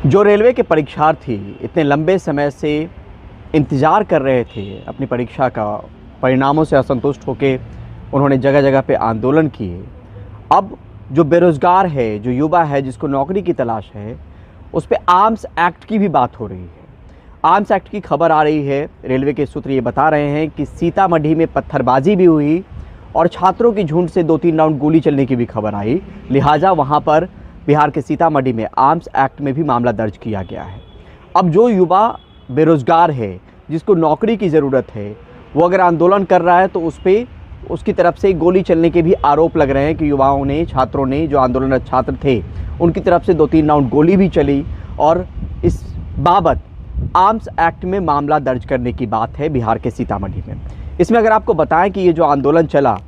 जो रेलवे के परीक्षार्थी इतने लंबे समय से इंतज़ार कर रहे थे अपनी परीक्षा का, परिणामों से असंतुष्ट होकर उन्होंने जगह जगह पे आंदोलन किए। अब जो बेरोज़गार है, जो युवा है, जिसको नौकरी की तलाश है, उस पे आर्म्स एक्ट की भी बात हो रही है। आर्म्स एक्ट की खबर आ रही है। रेलवे के सूत्र ये बता रहे हैं कि सीतामढ़ी में पत्थरबाजी भी हुई और छात्रों की झुंड से 2-3 राउंड गोली चलने की भी खबर आई। लिहाजा वहाँ पर बिहार के सीतामढ़ी में आर्म्स एक्ट में भी मामला दर्ज किया गया है। अब जो युवा बेरोज़गार है, जिसको नौकरी की ज़रूरत है, वो अगर आंदोलन कर रहा है तो उस पर उसकी तरफ से गोली चलने के भी आरोप लग रहे हैं कि युवाओं ने, छात्रों ने, जो आंदोलनरत छात्र थे, उनकी तरफ से 2-3 राउंड गोली भी चली और इस बाबत आर्म्स एक्ट में मामला दर्ज करने की बात है बिहार के सीतामढ़ी में। इसमें अगर आपको बताएं कि ये जो आंदोलन चला,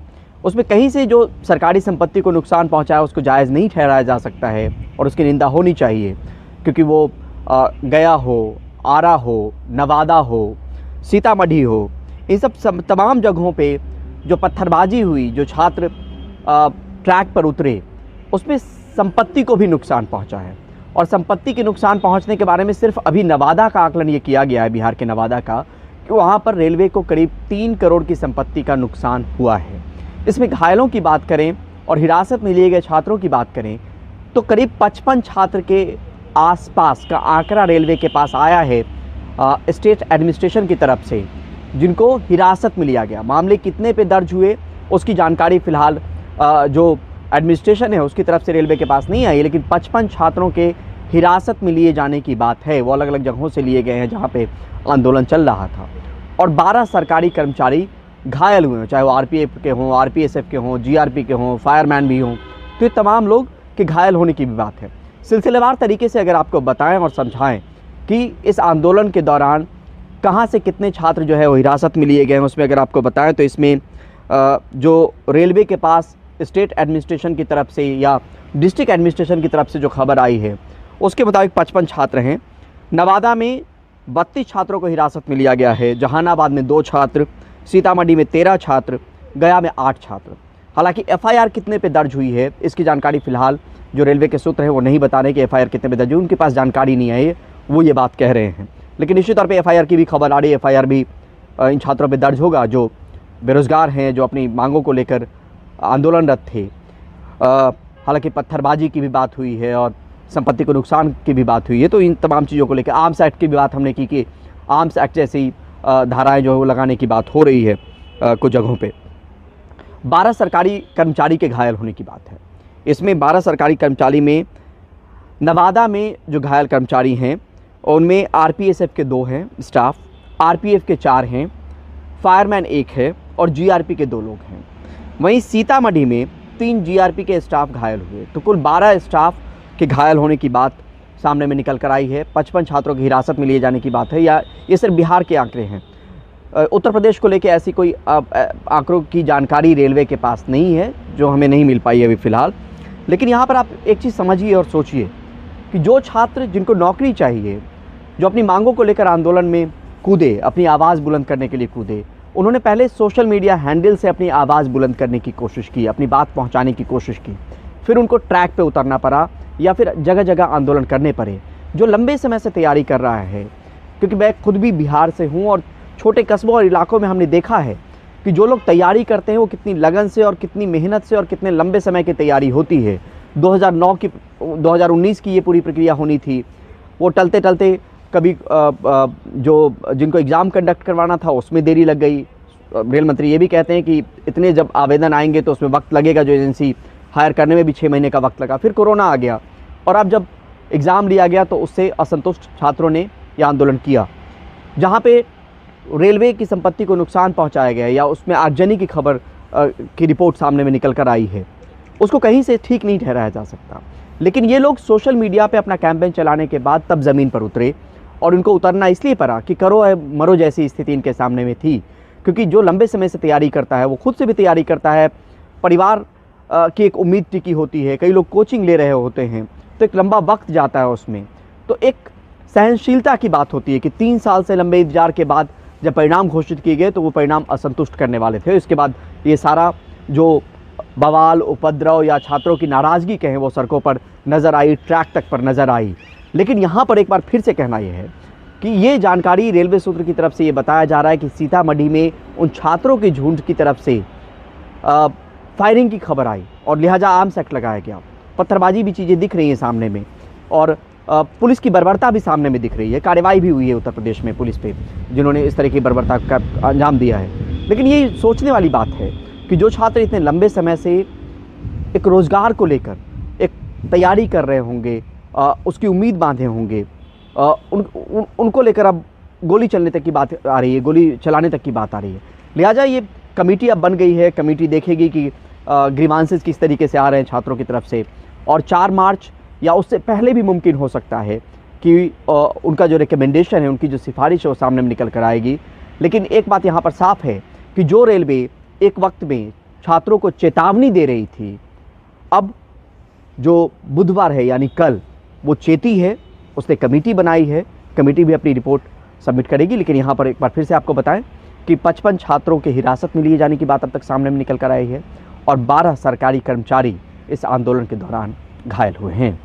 उसमें कहीं से जो सरकारी संपत्ति को नुकसान पहुंचा है उसको जायज़ नहीं ठहराया जा सकता है और उसकी निंदा होनी चाहिए, क्योंकि वो गया हो, आरा हो, नवादा हो, सीतामढ़ी हो, इन सब तमाम जगहों पे जो पत्थरबाजी हुई, जो छात्र ट्रैक पर उतरे, उसमें संपत्ति को भी नुकसान पहुंचा है। और संपत्ति के नुकसान पहुंचने के बारे में सिर्फ अभी नवादा का आकलन ये किया गया है, बिहार के नवादा का, कि वहाँ पर रेलवे को करीब 3 करोड़ की संपत्ति का नुकसान हुआ है। इसमें घायलों की बात करें और हिरासत में लिए गए छात्रों की बात करें तो करीब 55 छात्र के आसपास का आंकड़ा रेलवे के पास आया है स्टेट एडमिनिस्ट्रेशन की तरफ से, जिनको हिरासत में लिया गया। मामले कितने पे दर्ज हुए उसकी जानकारी फ़िलहाल जो एडमिनिस्ट्रेशन है उसकी तरफ से रेलवे के पास नहीं आई, लेकिन 55 छात्रों के हिरासत में लिए जाने की बात है। वो अलग अलग जगहों से लिए गए हैं जहाँ पे आंदोलन चल रहा था। और 12 सरकारी कर्मचारी घायल हुए हैं, चाहे वो आरपीएफ के हों, आरपीएसएफ के हों, जीआरपी के हों, फायरमैन भी हों, तो ये तमाम लोग के घायल होने की भी बात है। सिलसिलेवार तरीके से अगर आपको बताएं और समझाएं कि इस आंदोलन के दौरान कहाँ से कितने छात्र जो है वो हिरासत में लिए गए हैं, उसमें अगर आपको बताएं तो इसमें जो रेलवे के पास स्टेट एडमिनिस्ट्रेशन की तरफ से या डिस्ट्रिक्ट एडमिनिस्ट्रेशन की तरफ से जो खबर आई है उसके मुताबिक 55 छात्र हैं। नवादा में 32 छात्रों को हिरासत में लिया गया है, जहानाबाद में 2 छात्र, सीतामढ़ी में 13 छात्र, गया में 8 छात्र। हालांकि एफआईआर कितने पे दर्ज हुई है इसकी जानकारी फ़िलहाल जो रेलवे के सूत्र हैं वो नहीं बता रहे कि एफआईआर कितने पे दर्ज हुई, उनके पास जानकारी नहीं है, वो ये बात कह रहे हैं। लेकिन निश्चित तौर पे एफआईआर की भी खबर आ रही है। एफआईआर भी इन छात्रों पे दर्ज होगा जो बेरोज़गार हैं, जो अपनी मांगों को लेकर आंदोलनरत थे। हालांकि पत्थरबाजी की भी बात हुई है और संपत्ति को नुकसान की भी बात हुई है, तो इन तमाम चीज़ों को लेकर आर्म्स एक्ट की भी बात हमने की कि आर्म्स एक्ट जैसी धाराएं जो है वो लगाने की बात हो रही है कुछ जगहों पे। 12 सरकारी कर्मचारी के घायल होने की बात है। इसमें 12 सरकारी कर्मचारी में नवादा में जो घायल कर्मचारी हैं उनमें आरपीएसएफ के 2 हैं स्टाफ, आरपीएफ के 4 हैं, फायरमैन 1 है और जीआरपी के 2 लोग हैं। वहीं सीतामढ़ी में 3 जीआरपी के स्टाफ घायल हुए, तो कुल 12 स्टाफ के घायल होने की बात सामने में निकल कर आई है। 55 छात्रों की हिरासत में लिए जाने की बात है। या ये सिर्फ बिहार के आंकड़े हैं, उत्तर प्रदेश को लेकर ऐसी कोई आंकड़ों की जानकारी रेलवे के पास नहीं है जो हमें नहीं मिल पाई अभी फ़िलहाल। लेकिन यहाँ पर आप एक चीज़ समझिए और सोचिए कि जो छात्र जिनको नौकरी चाहिए, जो अपनी मांगों को लेकर आंदोलन में कूदे, अपनी आवाज़ बुलंद करने के लिए कूदे, उन्होंने पहले सोशल मीडिया हैंडल से अपनी आवाज़ बुलंद करने की कोशिश की, अपनी बात पहुँचाने की कोशिश की, फिर उनको ट्रैक पर उतरना पड़ा या फिर जगह जगह आंदोलन करने पड़े। जो लंबे समय से तैयारी कर रहा है, क्योंकि मैं खुद भी बिहार से हूँ और छोटे कस्बों और इलाकों में हमने देखा है कि जो लोग तैयारी करते हैं वो कितनी लगन से और कितनी मेहनत से और कितने लंबे समय की तैयारी होती है। 2019 की ये पूरी प्रक्रिया होनी थी, वो टलते टलते कभी जो जिनको एग्ज़ाम कंडक्ट करवाना था उसमें देरी लग गई। रेल मंत्री ये भी कहते हैं कि इतने जब आवेदन आएंगे तो उसमें वक्त लगेगा, जो एजेंसी हायर करने में भी 6 महीने का वक्त लगा। फिर कोरोना आ गया और अब जब एग्ज़ाम लिया गया तो उससे असंतुष्ट छात्रों ने यह आंदोलन किया। जहाँ पे रेलवे की संपत्ति को नुकसान पहुँचाया गया या उसमें आगजनी की खबर की रिपोर्ट सामने में निकल कर आई है, उसको कहीं से ठीक नहीं ठहराया जा सकता। लेकिन ये लोग सोशल मीडिया पे अपना कैंपेन चलाने के बाद तब ज़मीन पर उतरे और इनको उतरना इसलिए पड़ा कि करो या मरो जैसी स्थिति इनके सामने में थी। क्योंकि जो लंबे समय से तैयारी करता है वो खुद से भी तैयारी करता है, परिवार की एक उम्मीद टिकी होती है, कई लोग कोचिंग ले रहे होते हैं, तो एक लंबा वक्त जाता है उसमें। तो एक सहनशीलता की बात होती है कि 3 साल से लंबे इंतजार के बाद जब परिणाम घोषित किए गए तो वो परिणाम असंतुष्ट करने वाले थे। इसके बाद ये सारा जो बवाल, उपद्रव या छात्रों की नाराज़गी कहें वो सड़कों पर नज़र आई, ट्रैक तक पर नज़र आई। लेकिन यहाँ पर एक बार फिर से कहना यह है कि ये जानकारी रेलवे सूत्र की तरफ से ये बताया जा रहा है कि सीतामढ़ी में उन छात्रों के झुंड की तरफ से फायरिंग की खबर आई और लिहाजा आर्म्स एक्ट लगाया गया। पत्थरबाजी भी चीज़ें दिख रही हैं सामने में और पुलिस की बर्बरता भी सामने में दिख रही है। कार्रवाई भी हुई है उत्तर प्रदेश में पुलिस पे जिन्होंने इस तरह की बर्बरता का अंजाम दिया है। लेकिन ये सोचने वाली बात है कि जो छात्र इतने लंबे समय से एक रोज़गार को लेकर एक तैयारी कर रहे होंगे, उसकी उम्मीद बांधे होंगे, उनको लेकर अब गोली चलने तक की बात आ रही है, गोली चलाने तक की बात आ रही है। लिहाजा ये कमेटी अब बन गई है। कमेटी देखेगी कि ग्रीवांसेस किस तरीके से आ रहे हैं छात्रों की तरफ से, और 4 मार्च या उससे पहले भी मुमकिन हो सकता है कि उनका जो रिकमेंडेशन है, उनकी जो सिफारिश है वो सामने में निकल कर आएगी। लेकिन एक बात यहाँ पर साफ है कि जो रेलवे एक वक्त में छात्रों को चेतावनी दे रही थी, अब जो बुधवार है यानी कल वो चेती है, उसने कमेटी बनाई है। कमेटी भी अपनी रिपोर्ट सबमिट करेगी। लेकिन यहाँ पर एक बार फिर से आपको बताएं कि 55 छात्रों के हिरासत में लिए जाने की बात अब तक सामने में निकल कर आई है और 12 सरकारी कर्मचारी इस आंदोलन के दौरान घायल हुए हैं।